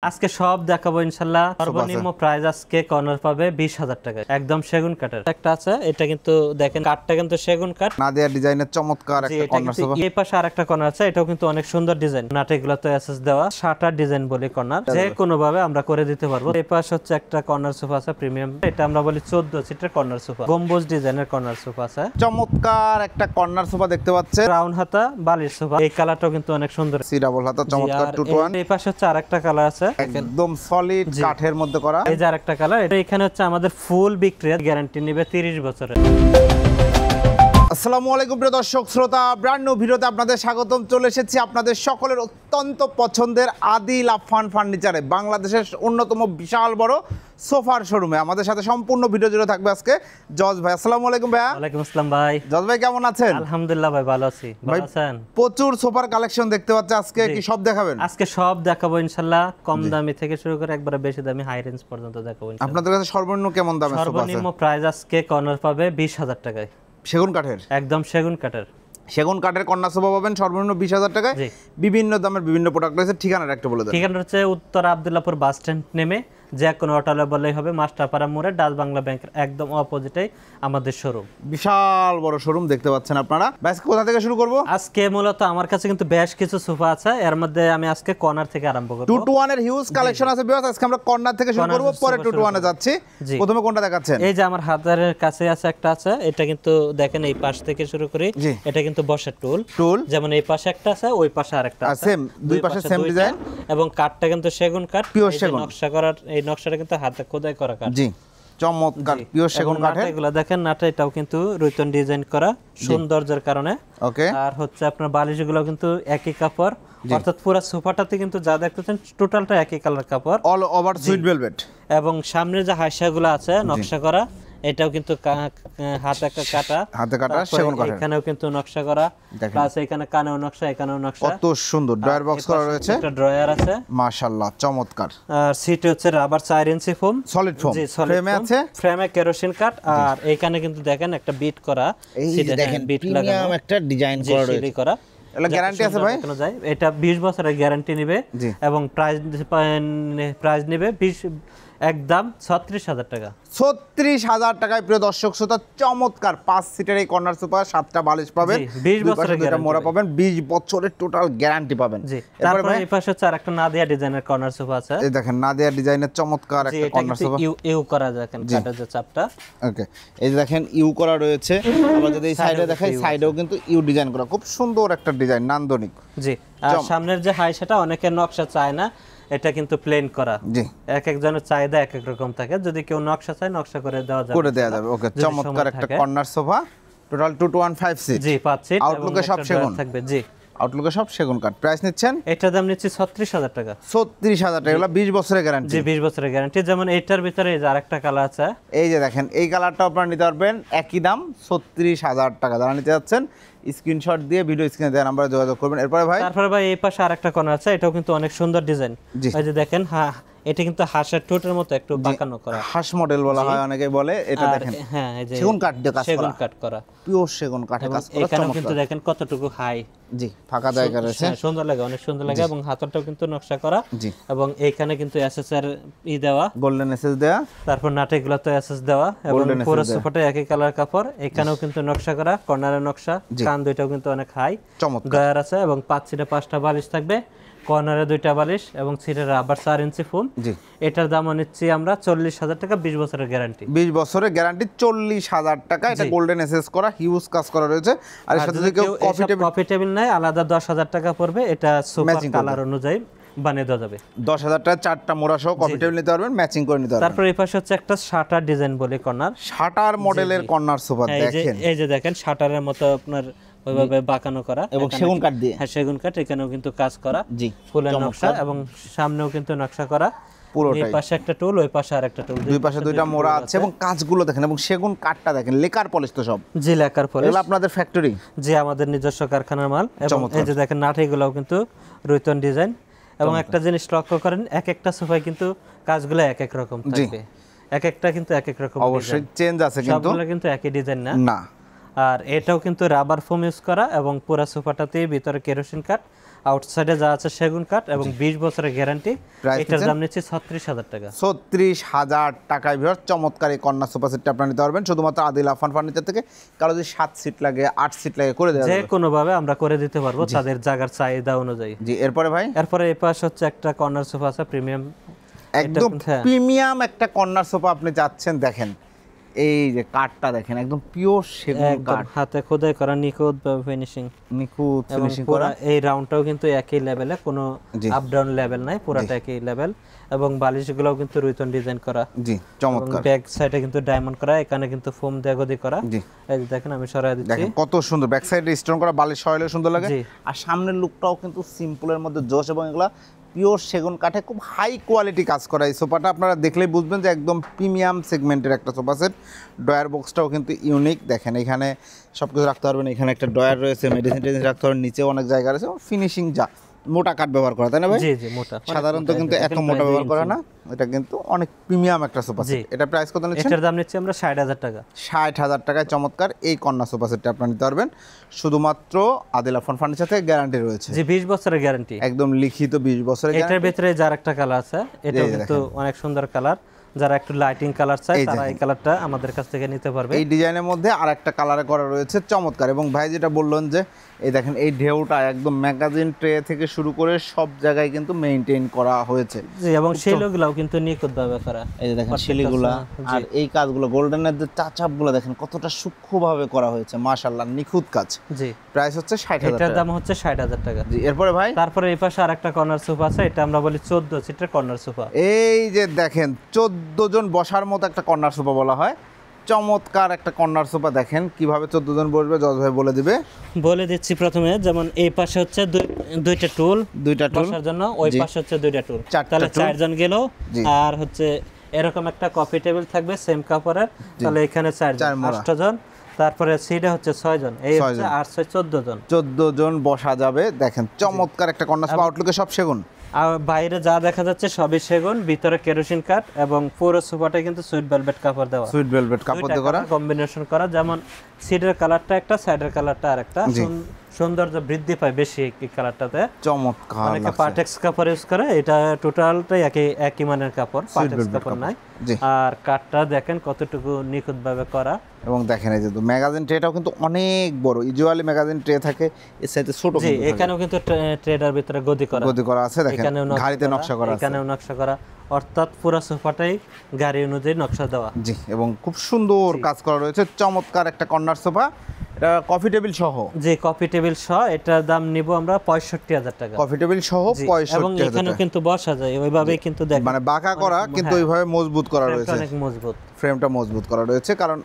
আজকে সব দেখাবো ইনশাআল্লাহ। সর্বনিম্ন প্রাইস আজকে কর্নার পাবে 20,000 টাকা, একদম সেগুন কাঠের। একটা আছে, এটা কিন্তু দেখেন কাঠটা কিন্তু সেগুন কাঠ, নাদিয়া ডিজাইনের চমৎকার একটা কর্নার সোফা। এই পাশে আরেকটা কর্নার আছে, এটাও কিন্তু অনেক সুন্দর ডিজাইন। নাটেগুলোতে এসএস দেওয়া, শাটার ডিজাইন বলি কর্নার, যে কোনো ভাবে আমরা করে দিতে পারবো। এই পাশে হচ্ছে একটা কর্নার সোফা আছে প্রিমিয়াম, এটা আমরা বলি 14 সিটের কর্নার সোফা, গম্বুজ ডিজাইনের কর্নার সোফা আছে। চমৎকার একটা কর্নার সোফা দেখতে পাচ্ছেন, রাউন্ড হাতা বালিশ সোফা, এই কালারটাও কিন্তু অনেক সুন্দর। সি ডাবল হাতা চমৎকার 2 to 1। এই পাশে হচ্ছে আরেকটা কালার আছে, একদম সলিড কাঠের মধ্যে করা। এই যে আরেকটা কালার, এটা এখানে হচ্ছে আমাদের ফুল বিক্রি গ্যারান্টি নেবে 30 বছরের। আসসালামু আলাইকুম প্রিয় দর্শক শ্রোতা, ব্র্যান্ড নিউ ভিডিওতে আপনাদের স্বাগতম। চলে এসেছি আপনাদের সকলের অত্যন্ত পছন্দের আদিল আফফান ফার্নিচারে, বাংলাদেশের অন্যতম বিশাল বড় সোফার শোরুমে। আমাদের সাথে সম্পূর্ণ ভিডিও জুড়ে থাকবে আজকে জজ ভাই। আসসালামু আলাইকুম ভাই। ওয়ালাইকুম আসসালাম ভাই। জজ ভাই কেমন আছেন? আলহামদুলিল্লাহ ভাই, ভালো আছি। ভালো আছেন? প্রচুর সোফার কালেকশন দেখতে পাচ্ছি, আজকে কি সব দেখাবেন? আজকে সব দেখাবো ইনশাআল্লাহ, কম দামি থেকে শুরু করে একবারে বেশি দামি হাই রেঞ্জ পর্যন্ত দেখাবো ইনশাআল্লাহ। আপনাদের কাছে সর্বনিম্ন কেমন দামের সোফা আছে? সর্বনিম্ন প্রাইস আজকে কর্নার পাবে 20,000 টাকায়, সেগুন কাঠের, একদম সেগুন কাঠের। সেগুন কাঠের কর্নার সোফা পাবেন সর্বনিম্ন 20,000 টাকায়। বিভিন্ন দামের বিভিন্ন প্রোডাক্ট রয়েছে। ঠিকানাটা একটু বলে দেন। ঠিকানা হচ্ছে উত্তর আব্দুল্লাহপুর বাস স্ট্যান্ড নেমে যে কোনো অটোলে বললেই হবে, মাস্টারপাড়া মোড়ে ডাচ বাংলা ব্যাংকের একদম অপোজিটেই আমাদের শোরুম। বিশাল বড় শোরুম দেখতে পাচ্ছেন আপনারা। আজকে কোথা থেকে শুরু করব? আজকে মূলত আমার কাছে কিন্তু বেশ কিছু সোফা আছে, এর মধ্যে আমি আজকে কর্নার থেকে আরম্ভ করব। 2 to 1 এর হিউজ কালেকশন আছে বিকজ আজকে আমরা কর্নার থেকে শুরু করব, পরে 2 to 1 এ যাচ্ছি। প্রথমে কোনটা দেখাচ্ছেন? এই যে আমার হাতের কাছে আছে একটা আছে, এটা কিন্তু দেখেন এই পাশ থেকে শুরু করি, এটা কিন্তু বসার টুল, যেমন এই পাশে একটা আছে, ওই পাশে আরেকটা আছে, সেম দুই পাশে সেম ডিজাইন, এবং কাঠটা কিন্তু সেগুন কাঠ, পিওর সেগুন। নকশা করার এই নকশাটা কিন্তু হাতে খোদাই করা কাঠ। জি, চমৎকার পিওর সেগুন কাঠের। এগুলা দেখেন নাটা, এটাও কিন্তু রুইতন ডিজাইন করা সৌন্দর্যের কারণে। ওকে। আর হচ্ছে আপনার বালিশগুলো কিন্তু একই কাপড়, অর্থাৎ পুরো সোফাটাতে কিন্তু যা দেখতেছেন টোটালটা একই কালার কাপড়, অল ওভার সুইট ভেলভেট। এবং সামনে যে হাইসাগুলো আছে নকশা করা, এটাও কিন্তু হাতে কাটা সেগুন কাঠের। এখানেও কিন্তু নকশা করা, প্লাস এখানে কানেও নকশা, এখানেও নকশা। কত সুন্দর ড্রয়ার বক্স করা রয়েছে, একটা ড্রয়ার আছে মাশাআল্লাহ চমৎকার। আর সিট হচ্ছে রাবার 4 ইঞ্চি ফোম, সলিড ফোম। ফ্রেমে আছে, ফ্রেমে কেরোসিন কাঠ। আর এখানে কিন্তু দেখেন একটা বিট করা, এই দেখেন বিট প্রিমিয়াম একটা ডিজাইন করা রয়েছে। এটা গ্যারান্টি আছে ভাই? এটা 20 বছরের গ্যারান্টি নেবে, এবং প্রাইস নেবে একদম 36,000 টাকা। 36,000 টাকায় প্রিয় দর্শক শ্রোতা, চমৎকার 5 সিটের এই কর্নার সোফা, 7টা বালিশ পাবেন, 20 বছরের গ্যারান্টি মোড়া পাবেন, 20 বছরের টোটাল গ্যারান্টি পাবেন। তারপরে এই পাশে হচ্ছে আরেকটা নাদিয়া ডিজাইনের কর্নার সোফা আছে। এই দেখেন নাদিয়া ডিজাইনের চমৎকার একটা কর্নার সোফা, ইউ করা দেখেন কাটার যে চাপটা। ওকে, এই যে দেখেন ইউ করা রয়েছে। আমরা যদি এই সাইডে দেখাই, সাইডেও কিন্তু ইউ ডিজাইন করা, খুব সুন্দর একটা ডিজাইন, নান্দনিক। জি, আর সামনের যে হাইসাটা অনেকের নকশা চায় না, এটা কিন্তু প্লেন করা। জি, এক একজনের চাহিদা এক এক রকম থাকে, যদি কেউ নকশা চায় নকশা করে দেওয়া যাবে। ওকে, চমৎকার একটা corner sofa, total 2 to 1 5 seat. জি, 5 সিট, আউটলুকে সব সেগুন থাকবে। জি, আউটলুকে সব সেগুন কাঠ। প্রাইস নিচ্ছেন? এটার দাম নিচ্ছি 36,000 টাকা। 36,000 টাকা, এগুলো 20 বছরের গ্যারান্টি। জি, 20 বছরের গ্যারান্টি। যেমন এইটার ভিতরে এই যে আরেকটা কালার আছে, এই যে দেখেন এই কালারটা আপনারা নিতে পারবেন, একই দাম 36,000 টাকা। যারা নিতে যাচ্ছেন স্ক্রিনশট দিয়ে ভিডিও স্ক্রিনে দেওয়া নাম্বারে যোগাযোগ করবেন। তারপরে ভাই এই পাশে আরেকটা কর্নার আছে, এটাও কিন্তু অনেক সুন্দর ডিজাইন। এই যে দেখেন, হ্যাঁ, এটা কিন্তু হাঁসের ঠোঁটের মতো একটু বাঁকানো করা, হাঁস মডেল বলা হয় অনেকে বলে। এটা দেখেন, হ্যাঁ, এই যে সেগুন কাঠ দিয়ে কাজ করা, সেগুন কাঠ করা, পিওর সেগুন কাঠে কাজ করা। এখানেও কিন্তু দেখেন কতটুকু হাই, জি, ফাঁকা জায়গা রয়েছে, সুন্দর লাগে, অনেক সুন্দর লাগে, এবং হাতটাও কিন্তু নকশা করা। জি, এবং এইখানে কিন্তু এসএস এর দেওয়া, গোল্ডেন এসএস দেওয়া, তারপর নাটেগুলোতে এসএস দেওয়া, এবং পুরো সোফাটা একই কালার কাপড়। এখানেও কিন্তু নকশা করা, কর্নারের নকশা, কান দুইটাও কিন্তু অনেক হাই, চমৎকার। ড্রয়ার আছে, এবং 5 সিটে 5টা বালিশ থাকবে, কর্নারে 2টা বালিশ, এবং সিটের রাবার 4 ইঞ্চি ফোম। জি, এটার দাম নিচ্ছি আমরা 40,000 টাকা, 20 বছরের গ্যারান্টি। 20 বছরের গ্যারান্টি, 40,000 টাকা। এটা গোল্ডেন এসএস করা, হিউজ কাজ করা রয়েছে। আর এর সাথে যদি কেউ কফি টেবিল নেয়, আলাদা 10,000 টাকা পড়বে। এটা সোফার কালার অনুযায়ী বানিয়ে দেওয়া যাবে। 10,000 টাকা 4টা মোড়া সহ কফি টেবিল নিতে পারবেন, ম্যাচিং করে নিতে পারবেন। তারপর এই পাশে হচ্ছে একটা শাটার ডিজাইন বলে কর্নার, শাটার মডেলের কর্নার সোফা দেখেন। এই যে দেখেন শাটারের মতো আপনার ওইভাবে বাঁকানো করা, এবং সেগুন কাঠ দিয়ে, হ্যাঁ, সেগুন কাঠ। এখানেও কিন্তু কাজ করা, জি, ফুলের নকশা, এবং সামনেও কিন্তু নকশা করা পুরোটাই। এই পাশে একটা টুল, ওই পাশে আরেকটা টুল, দুই পাশে 2টা মোড়া আছে, এবং কাজগুলো দেখেন, এবং সেগুন কাঠটা দেখেন, লেকার পলিশ তো সব। জি, লেকার পলিশ। এগুলো আপনাদের ফ্যাক্টরি? জি, আমাদের নিজস্ব কারখানার মাল। এবং এই যে দেখেন নাটগুলোও কিন্তু রুইতন ডিজাইন। এবং একটা জিনিস লক্ষ্য করেন, এক একটা সোফায় কিন্তু কাজগুলো এক এক রকম থাকবে, এক একটা কিন্তু এক এক রকম, অবশ্যই চেঞ্জ আছে, কিন্তু সবগুলো কিন্তু একই ডিজাইন না। না। আর এটাও কিন্তু রাবার ফোম ইউজ করা, এবং পুরো সোফাটাতে ভিতরে কেরোসিন কাঠ, আউটসাইডে যা আছে সেগুন কাঠ এবং 20 বছরের গ্যারান্টি। এটার দাম নিচ্ছে 36,000 টাকা। 36,000 টাকায় ভিউয়ার চমৎকার এই কর্নার সোফা সেটটা আপনারা নিতে পারবেন শুধুমাত্র আদিল আফান ফার্নিচার থেকে। কারো যদি 7 সিট লাগে 8 সিট লাগে করে দেওয়া যে যাবে, কোনো ভাবে আমরা করে দিতে পারবো তাদের জায়গার চাহিদা অনুযায়ী। জি এরপরে ভাই এরপরে এই পাশে হচ্ছে একটা কর্নার সোফা আছে প্রিমিয়াম, একদম প্রিমিয়াম একটা কর্নার সোফা আপনি চাচ্ছেন। দেখেন এই যে কাঠটা দেখেন একদম পিওর সেগুন একদম কাঠ, হাতে খোদাই করা নিখুঁত ফিনিশিং, নিখুঁত ফিনিশিং করা। এই রাউন্ডটাও কিন্তু একই লেভেলে, কোনো আপ ডাউন লেভেল নাই, পুরাটা একই লেভেল। এবং বালিশগুলোও কিন্তু রুইতন ডিজাইন করা। জি চমৎকার। ব্যাক সাইডে কিন্তু ডায়মন্ড করা, এখানে কিন্তু ফোম দিয়ে গদি করা। জি এই যে দেখেন আমি সরাই দিচ্ছি, দেখেন কত সুন্দর ব্যাক সাইডে স্টোন করা, বালিশ সরাইলে সুন্দর লাগে। আর সামনের লুকটাও কিন্তু সিম্পলের মধ্যে জোশ, এবং এগুলা পিওর সেগুন কাঠে খুব হাই কোয়ালিটি কাজ করা। এই সোফাটা আপনারা দেখলেই বুঝবেন যে একদম প্রিমিয়াম সেগমেন্টের একটা সোফা সেট। ডয়ার বক্সটাও কিন্তু ইউনিক, দেখেন এখানে সব কিছু রাখতে পারবেন। এখানে একটা ডয়ার রয়েছে, মেডিসিন টেডিসিন রাখতে পারবেন, নিচেও অনেক জায়গা রয়েছে। ফিনিশিং যা মোটা কাঠ ব্যবহার করা, তাই না ভাই? জি জি মোটা, সাধারণত কিন্তু এত মোটা ব্যবহার করা না, এটা কিন্তু অনেক প্রিমিয়াম একটা সোফা সেট। এটা প্রাইস কত নিচ্ছেন? এটার দাম নিচ্ছি আমরা 60,000 টাকা। 60,000 টাকায় চমৎকার এই কর্নার সোফা সেটটা আপনারা নিতে পারবেন শুধুমাত্র আদিল আফান ফার্নিচার থেকে। গ্যারান্টি রয়েছে জি 20 বছরের গ্যারান্টি, একদম লিখিত 20 বছরের। এটার ভিতরে যার একটা কালার আছে, এটা কিন্তু অনেক সুন্দর কালার। যারা একটু লাইটিং কালার চায় তারা এই কালারটা আমাদের কাছ থেকে নিতে পারবে। এই ডিজাইনের মধ্যে আর একটা কালারে করা রয়েছে চমৎকার। এবং ভাই যেটা বললেন যে এই দেখেন এই ঢেউটা একদম ম্যাগাজিন ট্রে থেকে শুরু করে সব জায়গায় কিন্তু মেইনটেইন করা হয়েছে। জি এবং শিলগুলোও কিন্তু নিখুঁতভাবে করা। এই যে দেখেন শিলিগুলা আর এই কাজগুলো গোল্ডেনের যে টাচআপগুলো দেখেন কতটা সূক্ষ্মভাবে করা হয়েছে, মাশাআল্লাহ নিখুঁত কাজ। জি প্রাইস হচ্ছে 60,000 টাকা। এটার দাম হচ্ছে 60,000 টাকা। জি এরপরে ভাই তারপরে এই পাশে আরেকটা কর্নার সোফা আছে, এটা আমরা বলি 14 সিটের কর্নার সোফা। এই যে দেখেন 14 জন বসার মতো একটা কর্নার সোফা বলা হয়। চমৎকার একটা কর্নার সোফা, দেখেন কিভাবে 14 জন বসবে জজ ভাই বলে দিবে। বলে দিচ্ছি প্রথমে, যেমন এই পাশে হচ্ছে দুইটা টুল বসার জন্য, ওই পাশে হচ্ছে দুইটা টুল, তাহলে 4 জন গেল। আর হচ্ছে এরকম একটা কফি টেবিল থাকবে সেম কাপড়ের, তাহলে এখানে 4 জন 8 জন। তারপরে সিটে হচ্ছে 6 জন, এই হচ্ছে 8 6 14 জন। 14 জন বসা যাবে। দেখেন চমৎকার একটা কর্নার সোফা, আউটলুকে সব সেগুন। আর বাইরে যা দেখা যাচ্ছে সবই সেগুন, ভিতরে কেরোসিন কাঠ, এবং পুরো সোফাটা কিন্তু সুইট ভেলভেট কাপড় দেওয়া, সুইট ভেলভেট কাপড় দিয়ে করা, কম্বিনেশন করা। যেমন সিটের কালারটা একটা, সাইডের কালারটা আরেকটা, সৌন্দর্য বৃদ্ধি পায় বেশি এই কালারটাতে। চমৎকার অনেকে পার্টেক্স কাপড় ইউজ করে, এটা টোটালটাই একই মানের কাপড়, পার্টেক্স কাপড় নাই। আর কাঠটা দেখেন কতটুকু নিখুঁতভাবে করা। এবং দেখেন এই যে ম্যাগাজিন ট্রেটাও কিন্তু অনেক বড়, ইউজুয়ালি ম্যাগাজিন ট্রে থাকে এর সাথে ছোট, জি এখানেও কিন্তু ট্রেডার ভিতরে গদি করা আছে। দেখেন গাড়িতে নকশা করা আছে, এখানেও নকশা করা, অর্থাৎ পুরো সোফাটাই গাড়ি অনুযায়ী নকশা দেওয়া। জি এবং খুব সুন্দর কাজ করা রয়েছে। চমৎকার একটা কর্নার সোফা, এটা কফি টেবিল সহ। জি কফি টেবিল সহ, এটার দাম নিব আমরা 65,000 টাকা। কফি টেবিল সহ 65,000 এবং এখানেও কিন্তু বসা যায় ওইভাবেই, কিন্তু দেখেন মানে বাঁকা করা কিন্তু ওইভাবে মজবুত করা রয়েছে, অনেক মজবুত, ফ্রেমটা মজবুত করা রয়েছে। কারণ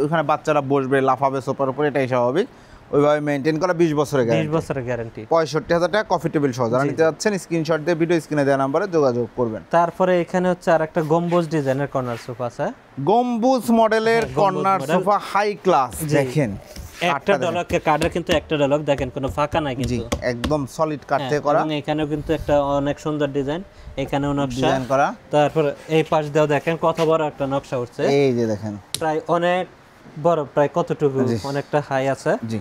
ওখানে বাচ্চারা বসবে লাফাবে সোফার উপর, এটাই স্বাভাবিক। ওইভাবে মেইনটেইন করা, 20 বছরের গ্যারান্টি, 20 বছরের গ্যারান্টি। 65,000 টাকা কফি টেবিল সহ। যারা নিতে যাচ্ছেন স্ক্রিনশট দিয়ে ভিডিও স্ক্রিনে দেওয়া নম্বরে যোগাযোগ করবেন। তারপরে এখানে হচ্ছে আরেকটা গম্বুজ ডিজাইনের কর্নার সোফা আছে, গম্বুজ মডেলের কর্নার সোফা, হাই ক্লাস। দেখেন একটা ডলকে কাঠের, কিন্তু একটা ডলক দেখেন কোনো ফাঁকা নাই, কিন্তু একদম সলিড কাঠ থেকে করা। এবং এখানেও কিন্তু একটা অনেক সুন্দর ডিজাইন, এখানেও নকশা ডিজাইন করা। তারপর এই পাশ দিয়েও দেখেন কত বড় একটা নকশা উঠছে, এই যে দেখেন প্রায় অনেক বড়, প্রায় কতটুকু অনেকটা হাই আছে। জি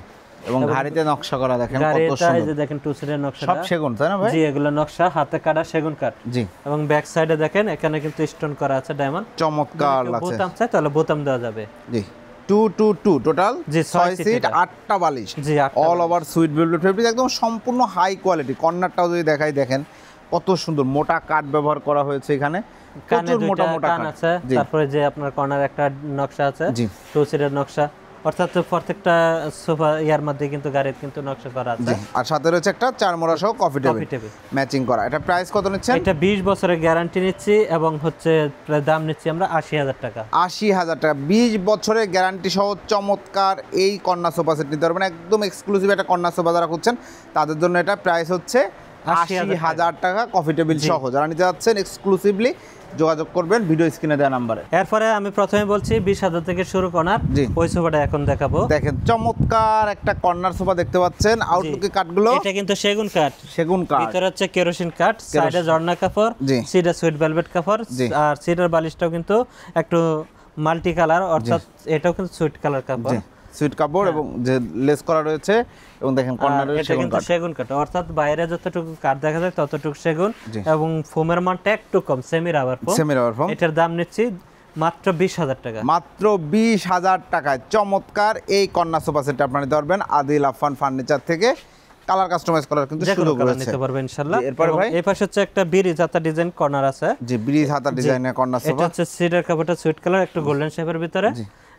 এবং গাড়িতে নকশা করা, দেখেন কত গাড়িটা এই সুন্দর। যে দেখেন টু সিটের নকশা, সব সেগুন, তাই না ভাই? জি এগুলো নকশা হাতে কাটা সেগুন কাঠ। জি এবং ব্যাক সাইডে দেখেন এখানে কিন্তু স্টোন করা আছে ডায়মন্ড, চমৎকার লাগছে। বোতাম চাই তাহলে বোতাম দেওয়া যাবে। জি 222 টোটাল, জি 6 সিট 8টা বালিশ, জি all over suit velvet fabric, একদম সম্পূর্ণ হাই কোয়ালিটি। কর্নারটাও যদি দেখাই, দেখেন কত সুন্দর মোটা কাঠ ব্যবহার করা হয়েছে এখানে, প্রচুর মোটা মোটা কাঠ আছে। তারপরে যে আপনার কর্নার একটা নকশা আছে, জি টু সিটের নকশা, অর্থাৎ প্রত্যেকটা সোফা ইয়ার মধ্যে কিন্তু গাড়ির কিন্তু নকশা করা আছে। আর সাথে রয়েছে একটা চারমোড়া সহ কফি টেবিল ম্যাচিং করা। এটা প্রাইস কত নিচ্ছেন? এটা 20 বছরের গ্যারান্টি নিচ্ছি, এবং হচ্ছে দাম নিচ্ছি আমরা 80,000 টাকা। 80,000 টাকা 20 বছরের গ্যারান্টি সহ চমৎকার এই কর্নার সোফা সেট নিতে পারবেন। একদম এক্সক্লুসিভ একটা কর্নার সোফা যারা খুঁজছেন তাদের জন্য এটা প্রাইস হচ্ছে 80,000 টাকা কফি টেবিল সহ। যারা নিতে যাচ্ছেন এক্সক্লুসিভলি যোগাযোগ করবেন ভিডিও স্ক্রিনে দেওয়া নম্বরে। এরপরে আমি প্রথমে বলছি 20,000 থেকে শুরু কর্নার, ওই সোফাটা এখন দেখাবো। দেখেন চমৎকার একটা কর্নার সোফা দেখতে পাচ্ছেন। আউটলুকে কাঠগুলো, এটা কিন্তু সেগুন কাঠ, সেগুন কাঠ, ভিতরে হচ্ছে কেরোসিন কাঠ, সাইডে ঝর্ণা কাপড়, সিটে সুইট ভেলভেট কাপড়, আর সিটের বালিশটাও কিন্তু একটু মাল্টি কালার, অর্থাৎ এটাও কিন্তু সুইট কালার কাপড়। সুইট কাপড় এবং যে লেস করা রয়েছে এবং দেখেন কর্নারে এটা সেগুন কিন্তু কাঠ। সেগুন কাঠ, অর্থাৎ বাইরে যতটুকু কাঠ দেখা যায় ততটুকু সেগুন, জি। এবং ফোমের মানটা একটু কম, semi rubber foam. Semi rubber foam. এটার দাম নিচ্ছি মাত্র 20,000 টাকা। মাত্র 20,000 টাকায় চমৎকার এই কর্নার সোফা সেটটা আপনারা নিতে পারবেন আদিল আফফান ফার্নিচার থেকে। কালার কাস্টমাইজ করার কিন্তু যে কোনো সুযোগ কালার রয়েছে। নিতে পারবেন ইনশাআল্লাহ। এরপরে ভাই এই পাশে হচ্ছে একটা ব্রিজ হাতা ডিজাইন কর্নার আছে, জি ব্রিজ হাতা ডিজাইনের কর্নার এটা সোফা। হচ্ছে সিডার কাপড়টা সুইট কালার, একটু গোল্ডেন শেপের ভিতরে,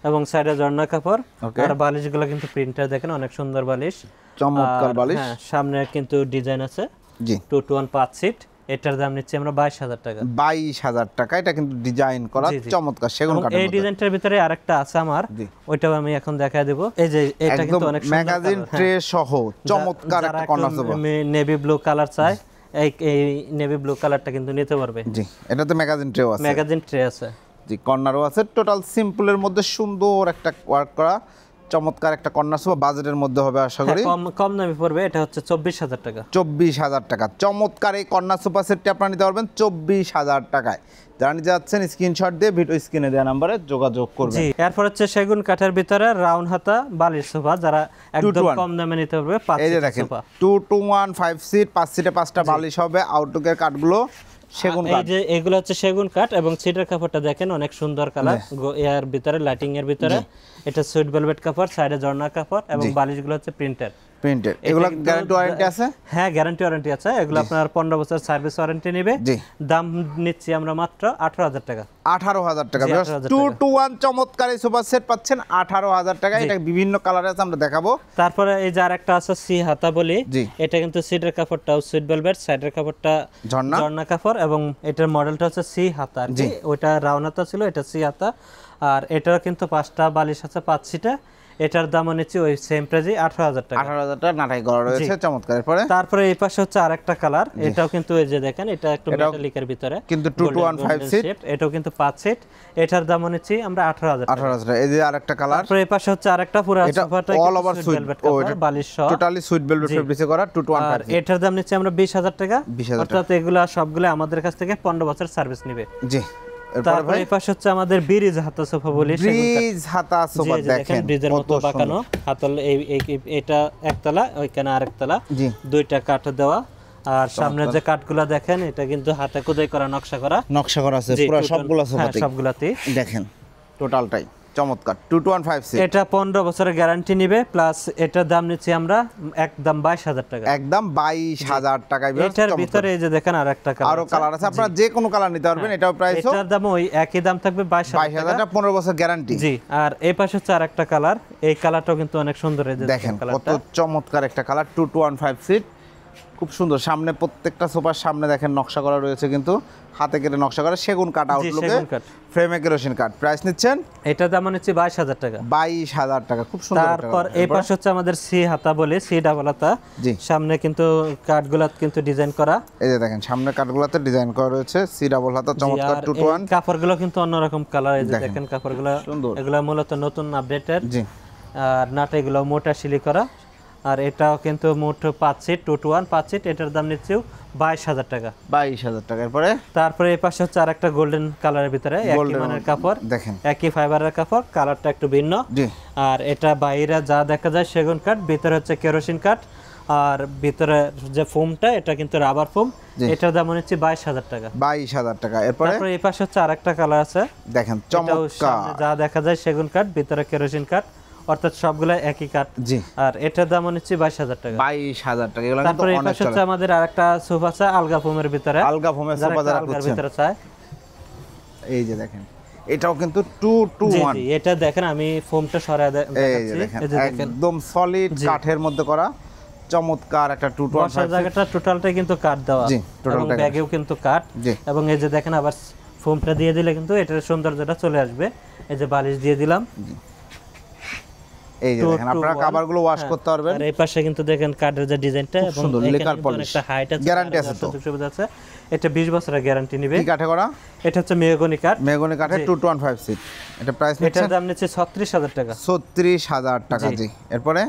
এবং সাইডে ঝর্ণা কাপড়। Okay. আর বালিশগুলো কিন্তু প্রিন্টার দেখেন অনেক সুন্দর বালিশ, চমৎকার আর বালিশ। হ্যাঁ, সামনে কিন্তু ডিজাইন আছে জি 2 to 1 5 সিট। এটার দাম নিচ্ছি আমরা 22,000 টাকা। 22,000 টাকা। এটা কিন্তু ডিজাইন করা জি, জি। চমৎকার সেগুন এবং কাঠের এই মধ্যে। ডিজাইনটার ভিতরে আরেকটা আছে আমার, জি। ওইটাও আমি এখন দেখায় দেব। এই যে এটা একদম কিন্তু অনেক সুন্দর ম্যাগাজিন colour, ট্রে সহ চমৎকার যারা একটা একটু corner sofa. Navy blue colour চাই, এই নেভি ব্লু কালারটা কিন্তু নিতে পারবে। জি এটাতে ম্যাগাজিন ট্রেও আছে। ম্যাগাজিন ট্রে আছে। জি কর্নারও আছে। টোটাল সিম্পলের মধ্যে সুন্দর একটা ওয়ার্ক করা চমৎকার একটা কর্নার সোফা বাজেটের মধ্যে হবে আশা করি। কম কম দামে পড়বে, এটা হচ্ছে 24,000 টাকা। 24,000 টাকা চমৎকার এই কর্নার সোফা সেটটি আপনারা নিতে পারবেন 24,000 টাকায়। যারা নিতে যাচ্ছেন স্ক্রিনশট দিয়ে ভিডিও স্ক্রিনে দেওয়া নাম্বারে যোগাযোগ করবেন। জি, এরপর হচ্ছে সেগুন কাঠের ভিতরে রাউন্ড হাতা বালিশ সোফা, যারা একদম 2 to 1 কম দামে নিতে পারবে 5 এই যে সিটের দেখেন সোফা। 2 to 1 5 সিট, 5 সিটে 5টা বালিশ হবে। আউটলুকের কাঠগুলো সেগুন এই কাঠ। যে এগুলো হচ্ছে সেগুন কাঠ, এবং সিটের কাপড়টা দেখেন অনেক সুন্দর কালার, এর ভিতরে লাইটিং এর ভিতরে। এটা সুইট ভেলভেট কাপড়, সাইডে ঝর্ণা কাপড়, এবং বালিশগুলো হচ্ছে প্রিন্টার। প্রিন্টেড। এগুলো গ্যারান্টি ওয়ারেন্টি আছে? হ্যাঁ, গ্যারান্টি ওয়ারেন্টি আছে। এগুলো আপনার 15 বছর সার্ভিস ওয়ারেন্টি নেবে। জি। দাম নিচ্ছি আমরা মাত্র 18,000 টাকা। 18,000 টাকা। জি, 18,000 2 টাকা। to 1 চমৎকার এই সোফা সেট পাচ্ছেন 18,000 টাকা। এটা বিভিন্ন কালারে আছে, আমরা দেখাবো। তারপরে এই যে আরেকটা আছে সি হাতা বলি, জি। এটা কিন্তু সিটের কাপড়টাও সুইট ভেলভেট, সাইডের কাপড়টা ঝর্ণা। ঝর্ণা কাপড়, এবং এটার মডেলটা হচ্ছে সি হাতা আর কি। ওইটা রাউন্ড হাতা ছিল, এটা সি হাতা। আর এটার কিন্তু 5টা বালিশ আছে 5 সিটে। এটার দাম নিচ্ছি ওই সেম প্রাইজে 18,000 টাকা। 18,000 টাকা নাটাই করা রয়েছে চমৎকার। এরপরে তারপরে এই পাশে হচ্ছে আরেকটা কালার, এটাও কিন্তু এই যে দেখেন এটা একটু মেটালিকের ভিতরে, কিন্তু 2 to 1 5 সিট। এটাও কিন্তু 5 সিট। এটার দাম নিচ্ছি আমরা 18,000 টাকা। 18,000 টাকা। এই যে আরেকটা কালার। তারপরে এই পাশে হচ্ছে আরেকটা পুরো এটা সোফাটা অল ওভার সুইট কাপড় বালিশ সহ, টোটালি সুইট ভেলভেট ফেব্রিক্সে করা 2 to 1 আর 5 সিট। এটার দাম নিচ্ছে আমরা 20,000 টাকা। 20,000 অর্থাৎ এগুলা সবগুলো আমাদের কাছ থেকে 15 বছর সার্ভিস নেবে। জি। এরপরে তারপরে ভাই এই পাশে হচ্ছে আমাদের ব্রিজ হাতা সোফা বলি, ব্রিজ হাতা সোফা দেখেন ব্রিজের মতো কত বাঁকানো হাতল। এটা একতলা, ওইখানে আরেকতলা, জি। দুইটা কাঠ দেওয়া। আর সামনে যে কাঠগুলা দেখেন এটা কিন্তু হাতে খোদাই করা, নকশা করা, নকশা করা আছে জি, পুরো টোটাল- সবগুলো হ্যাঁ, সোফাতে সবগুলাতেই। দেখেন টোটালটাই চমৎকার 2 to 1 5 সিট। এটা 15 বছরের গ্যারান্টি নিবে, প্লাস এটার দাম নিচ্ছি আমরা একদম 22,000 টাকা। একদম 22,000 টাকায়। এটার ভিতরে এই যে দেখেন আরেকটা কালার, আরো কালার আছে, আপনারা যে কোনো কালার নিতে পারবেন। এটাও প্রাইস এটার দাম ওই একই দাম থাকবে 22,000 22,000 টাকা, 15 বছর গ্যারান্টি। জি। আর এই পাশে হচ্ছে আরেকটা কালার, এই কালারটাও কিন্তু অনেক সুন্দর। এই যে দেখেন কত কালারটা চমৎকার একটা কালার 2 to 1 5 সিট, খুব সুন্দর। সামনে প্রত্যেকটা সোফার সামনে দেখেন নকশা করা রয়েছে, কিন্তু হাতে কেটে নকশা করা সেগুন কাঠ আউটলুকে, সেগুন কাঠ। ফ্রেমে কেরোসিন কাঠ। প্রাইস নিচ্ছেন এটার দাম নিচ্ছি 22,000 টাকা। 22,000 টাকা। খুব সুন্দর একটা তারপর colour। এই পাশে হচ্ছে আমাদের সি হাতা বলে, সি ডাবল হাতা। জি। সামনে কিন্তু কাঠগুলা কিন্তু ডিজাইন করা। এই যে দেখেন সামনে কাঠগুলোতে ডিজাইন করা রয়েছে, সি ডাবল হাতা চমৎকার আর 2 to এই 1। কাপড়গুলো কিন্তু অন্যরকম কালার। এই যে দেখেন। দেখেন কাপড়গুলো, সুন্দর। এগুলো মূলত নতুন আপডেটের। জি। আর নাটাইগুলো মোটা শিলি করা। আর এটাও কিন্তু মোট 5 সিট, 2 to 1 5 সিট। এটার দাম নিচ্ছেও 22,000 টাকা। 22,000 টাকা। এরপরে তারপরে এই পাশে হচ্ছে আরেকটা গোল্ডেন কালারের ভিতরে, একই Golden মানের কাপড়, দেখেন একই ফাইবারের কাপড়, কালারটা একটু ভিন্ন। জি। আর এটা বাইরে যা দেখা যায় সেগুন কাঠ, ভিতরে হচ্ছে কেরোসিন কাঠ। আর ভিতরে যে ফোমটা এটা কিন্তু রাবার ফোম। এটার দাম হচ্ছে 22,000 টাকা। 22,000 টাকা। এরপরে তারপরে এই পাশে হচ্ছে আরেকটা কালার আছে, দেখেন এটাও চমৎকার। সামনে যা দেখা যায় সেগুন কাঠ, ভিতরে কেরোসিন কাঠ, অর্থাৎ সবগুলো একই কাঠ। জি। আর এটার দাম হচ্ছে 22,000 টাকা। 22,000 টাকা। এগুলো কিন্তু তারপরে এই অনেক পাশে হচ্ছে চলে। আমাদের আরেকটা সোফা আছে আলগা ফোমের ভিতরে, আলগা ফোমের যারা সোফা একটু যারা আলগার খুঁজছেন, ভিতরে চায়। এই যে দেখেন এটাও কিন্তু 2 to জি 1। জি, এটা দেখেন আমি ফোমটা সরায় এই যে দেখাচ্ছি। দেখেন এই যে দেখেন একদম সলিড কাঠের মধ্যে করা চমৎকার একটা 2 to 1 বসার জায়গাটা টোটালটাই কিন্তু কাঠ দেওয়া, জি, এবং টোটালটাই কাঠ। ব্যাগেও কিন্তু কাঠ। জি। এবং এই যে দেখেন আবার ফোমটা দিয়ে দিলে কিন্তু এটার সৌন্দর্যটা চলে আসবে। এই যে বালিশ দিয়ে দিলাম। এই যে 2 দেখেন to আপনারা 1 কভারগুলো ওয়াশ হ্যাঁ। করতে পারবেন। আর এই পাশে কিন্তু দেখেন কাঠের যে ডিজাইনটা, এবং সুন্দর, এখানে লেকার কিন্তু polish। অনেকটা হাইট আছে, Guarantee আছে তো? সুযোগ সুবিধা আছে। এটা 20 বছরের গ্যারান্টি নেবে। কি কাঠে করা? এটা হচ্ছে মেহগনি কাঠ। মেহগনি কাঠের 2 to 1 5 সিট। এটা প্রাইস এটার নিচ্ছেন দাম নিচ্ছে 36,000 টাকা। 36,000 টাকা। জি। এরপরে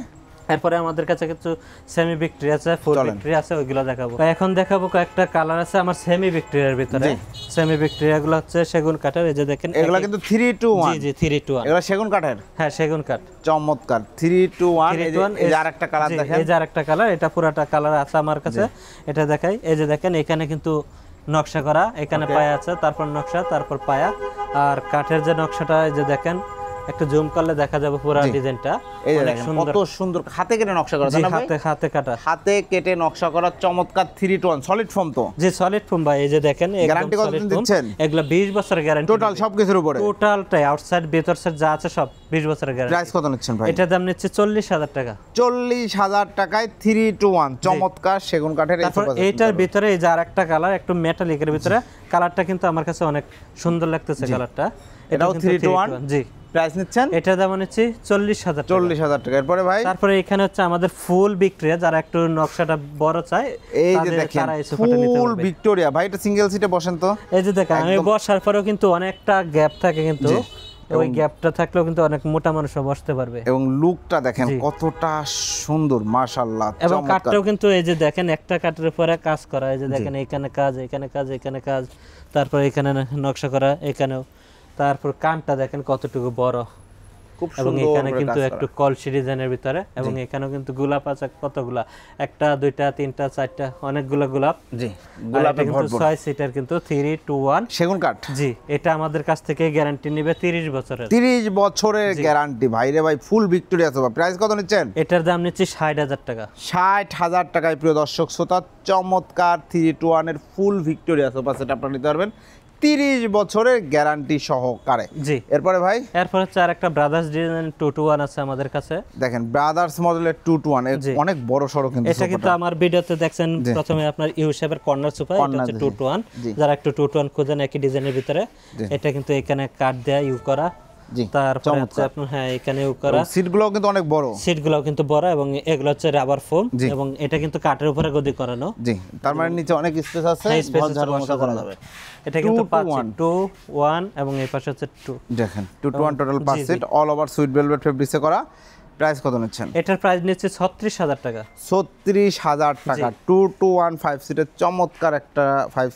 এরপরে আমাদের কাছে কিছু সেমি ভিক্টরি আছে, ফুল ভিক্টরি আছে, ওইগুলো দেখাবো। তো এখন দেখাবো কয়েকটা কালার আছে আমার সেমি ভিক্টরির ভিতরে। সেমি ভিক্টোরিয়া গুলো হচ্ছে সেগুন কাঠের, এই যে দেখেন এগুলা কিন্তু 3-2-1। জি জি 3-2-1, এগুলা সেগুন কাঠের। হ্যাঁ সেগুন কাঠ। চমৎকার 3-2-1। এই যে আরেকটা কালার দেখেন, এই যে আরেকটা কালার, এটা পুরাটা কালার আছে আমার কাছে, এটা দেখাই। এই যে দেখেন এখানে কিন্তু নকশা করা, এখানে পায়া আছে, তারপর নকশা, তারপর পায়া। আর কাঠের যে নকশাটা এই যে দেখেন, একটু জুম করলে দেখা যাবে পুরো ডিজাইনটা। এই যে দেখেন কত সুন্দর হাতে কেটে নকশা করা, তাই না ভাই? হাতে কাটা, হাতে কেটে নকশা করা চমৎকার 3-2-1 সলিড ফোম তো। জি সলিড ফোম ভাই। এই যে দেখেন গ্যারান্টি কতদিন দিচ্ছেন? এগুলা 20 বছরের গ্যারান্টি টোটাল সবকিছুর উপরে, টোটালটাই আউটসাইড ভিতর সাইড যা আছে সব 20 বছরের গ্যারান্টি। প্রাইস কত নিচ্ছেন ভাই? এটার দাম নিচ্ছে 40,000 টাকা। 40,000 টাকায় 3-2-1 চমৎকার সেগুন কাঠের। তারপর এইটার ভিতরে এই যে আরেকটা কালার, একটু মেটালিকের ভিতরে কালারটা কিন্তু আমার কাছে অনেক সুন্দর লাগতেছে কালারটা। এটাও 3-2-1। জি প্রাইস নিচ্ছেন? এটার দাম নিচ্ছে 40,000 টাকা। 40,000 টাকা। এরপরে ভাই তারপরে এখানে হচ্ছে আমাদের ফুল ভিক্টোরিয়া, যারা একটু নকশাটা বড় চায় এই যে দেখেন ফুল ভিক্টোরিয়া। ভাই এটা সিঙ্গেল সিটে বসেন তো। এই যে দেখেন আমি বসার পরেও কিন্তু অনেকটা গ্যাপ থাকে, কিন্তু ওই গ্যাপটা থাকলেও কিন্তু অনেক মোটা মানুষও বসতে পারবে। এবং লুকটা দেখেন কতটা সুন্দর, মাশাআল্লাহ। এবং কাঠটাও কিন্তু এই যে দেখেন একটা কাঠের উপরে কাজ করা, এই যে দেখেন এখানে কাজ, এখানে কাজ, এখানে কাজ, তারপর এখানে নকশা করা, এখানেও। তারপর কানটা দেখেন কতটুকু বড়, খুব এবং সুন্দর এখানে কিন্তু একটু কলসি ডিজাইনের ভিতরে, এবং এখানেও কিন্তু গোলাপ আছে কতগুলা, একটা দুইটা তিনটা চারটা অনেকগুলা গোলাপ। জি গোলাপে কিন্তু 6 সিটার কিন্তু 3-2-1 সেগুন কাঠ। জি এটা আমাদের কাছ থেকে গ্যারান্টি নেবে 30 বছরের। 30 বছরের গ্যারান্টি ভাই রে ভাই, ফুল ভিক্টোরিয়া সোফা। প্রাইস কত নিচ্ছেন? এটার দাম নিচ্ছি 60,000 টাকা। 60,000 টাকায় প্রিয় দর্শক শ্রোতা চমৎকার 3-2-1 এর ফুল ভিক্টোরিয়া সোফা সেট আপনারা নিতে পারবেন 30 বছরের গ্যারান্টি সহকারে। জি এরপরে ভাই এরপর হচ্ছে আরেকটা ব্রাদার্স ডিজাইন 2-2-1 আছে আমাদের কাছে। দেখেন ব্রাদার্স মডেলের 2-2-1 অনেক বড় সড়ো কিন্তু এটা কিন্তু আমার ভিডিওতে দেখছেন প্রথমে আপনার ইউ শেপের কর্নার সোফা, এটা হচ্ছে 2-2-1। যারা একটু 2-2-1 খোঁজেন একই ডিজাইনের ভিতরে, এটা কিন্তু এখানে কাট দেয়া ইউ করা। তারপরে হচ্ছে আপনার হ্যাঁ এখানে ইউ করা, সিটগুলো কিন্তু অনেক বড়, সিটগুলোও কিন্তু বড়, এবং এগুলো হচ্ছে রাবার ফোম, এবং এটা কিন্তু কাঠের উপরে গদি করানো। জি তার মানে নিচে অনেক স্পেস আছে, বল ঝাড়ু মোছা করা যাবে। এটা কিন্তু 2-1 এবং এই পাশে হচ্ছে 2। দেখেন 2-2-1 total 5 seat all over suit velvet ফেব্রিক্সে করা। প্রাইস কত নিচ্ছেন? এটার প্রাইস নিচ্ছে 36,000 টাকা। 36,000 টাকা 2-2-1 5 সিটের চমৎকার একটা 5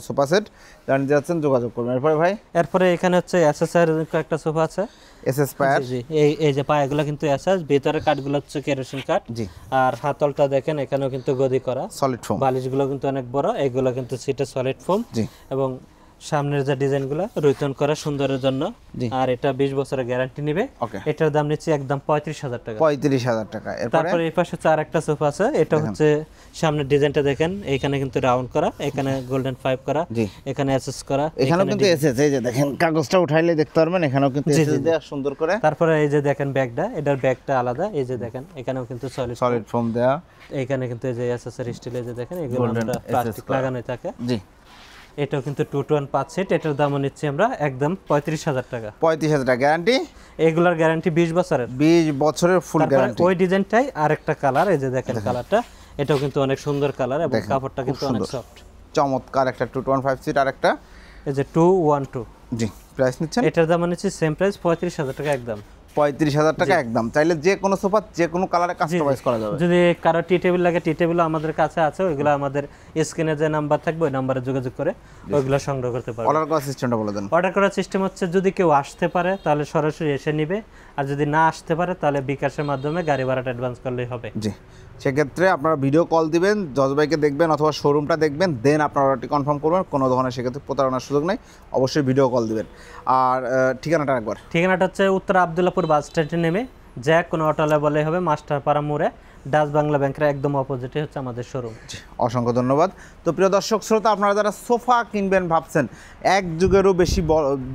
সোফা সেট জানিয়ে যাচ্ছেন, যোগাযোগ করবেন। এরপরে ভাই এরপরে এখানে হচ্ছে এসএসআর একটা সোফা আছে, এসএস পায়ার। জি এই যে পায়াগুলো কিন্তু এসএস, ভিতরে কাঠগুলো হচ্ছে কেরোসিন কাঠ। জি আর হাতলটা দেখেন এখানেও কিন্তু গদি করা, সলিড ফোম। বালিশগুলো কিন্তু অনেক বড়, এগুলো কিন্তু সিটে সলিড ফোম। জি এবং সামনের যে ডিজাইনগুলো রোতন করা সুন্দরের জন্য। আর এটা 20 বছরের গ্যারান্টি নেবে। এটার দাম নিচ্ছে একদম 35,000 টাকা। 35,000 টাকা। তারপরে এই পাশে হচ্ছে আরেকটা সোফা আছে, এটা হচ্ছে সামনের ডিজাইনটা দেখেন, এখানে কিন্তু রাউন্ড করা, এখানে গোল্ডেন 5 করা, এখানে এসএস করা, এখানেও কিন্তু এসএস। এই যে দেখেন কাগজটা উঠাইলে দেখতে পারবেন এখানেও কিন্তু এসএস দেয়া সুন্দর করে। তারপরে এই যে দেখেন ব্যাগটা, এটার ব্যাগটা আলাদা, এই যে দেখেন এখানেও কিন্তু সলিড ফোম দেয়া, এখানে কিন্তু এই যে এসএস এর স্টিল, এই যে দেখেন এগুলো আমরা প্লাস্টিক লাগানো থাকে। জি এটাও কিন্তু 2-2-1 5 সিট, এটার দাম নিচ্ছি আমরা একদম 35,000 টাকা। 35,000 টাকা গ্যারান্টি, এগুলার গ্যারান্টি 20 বছরের। 20 বছরের ফুল গ্যারান্টি। ওই ডিজাইনটাই আরেকটা কালার, এই যে দেখেন কালারটা, এটাও কিন্তু অনেক সুন্দর কালার, এবং কাপড়টা কিন্তু অনেক সফট। চমৎকার একটা 2-2-1 5 সিট। আরেকটা এই যে 2-1-2। জি প্রাইস নিচ্ছেন? এটার দাম নিচ্ছি সেম প্রাইস 35,000 টাকা একদম। 35,000 টাকা একদম। চাইলে যে কোনো সোফা যে কোনো কালারে কাস্টমাইজ করা যাবে। যদি কারো টি টেবিল লাগে, টি টেবিলও আমাদের কাছে আছে, ওইগুলো আমাদের স্ক্রিনে যে নাম্বার থাকবে ওই নাম্বারে যোগাযোগ করে ওইগুলো সংগ্রহ করতে পারবে। অর্ডার করার সিস্টেমটা বলে দেন। অর্ডার করার সিস্টেম হচ্ছে যদি কেউ আসতে পারে তাহলে সরাসরি এসে নিবে, আর যদি না আসতে পারে তাহলে বিকাশের মাধ্যমে গাড়ি ভাড়াটা অ্যাডভান্স করলেই হবে। জি সেক্ষেত্রে আপনারা ভিডিও কল দিবেন, জজ ভাইকে দেখবেন অথবা শোরুমটা দেখবেন, দেন আপনারা অর্ডারটি কনফার্ম করবেন। কোনো ধরনের সেক্ষেত্রে প্রতারণার সুযোগ নেই, অবশ্যই ভিডিও কল দিবেন। আর ঠিকানাটা একবার। ঠিকানাটা হচ্ছে উত্তর আব্দুল্লাহপুর বাস স্ট্যান্ডে নেমে যা কোনো অটোলে বলে হবে, মাস্টারপাড়া মোড়ে ডাচ বাংলা ব্যাংকের একদম অপোজিটে হচ্ছে আমাদের শোরুম। অসংখ্য ধন্যবাদ। তো প্রিয় দর্শক শ্রোতা, আপনারা যারা সোফা কিনবেন ভাবছেন, এক যুগেরও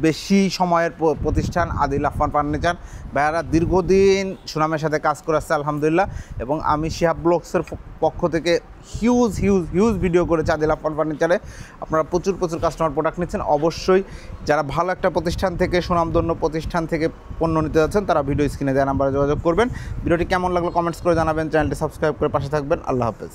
বেশি সময়ের প্রতিষ্ঠান আদিল আফফান ফার্নিচার, ভাইয়ারা দীর্ঘদিন সুনামের সাথে কাজ করে আসছে আলহামদুলিল্লাহ। এবং আমি শিহাব ব্লগসের পক্ষ থেকে হিউজ ভিডিও করেছি আদিল আফফান ফার্নিচারে। আপনারা প্রচুর কাস্টমার প্রোডাক্ট নিচ্ছেন। অবশ্যই যারা ভালো একটা প্রতিষ্ঠান থেকে, সুনামধন্য প্রতিষ্ঠান থেকে পণ্য নিতে যাচ্ছেন, তারা ভিডিও স্ক্রিনে দেওয়া নাম্বারে যোগাযোগ করবেন। ভিডিওটি কেমন লাগলো কমেন্টস করে জানাবেন, চ্যানেলটি সাবস্ক্রাইব করে পাশে থাকবেন। আল্লাহ হাফেজ।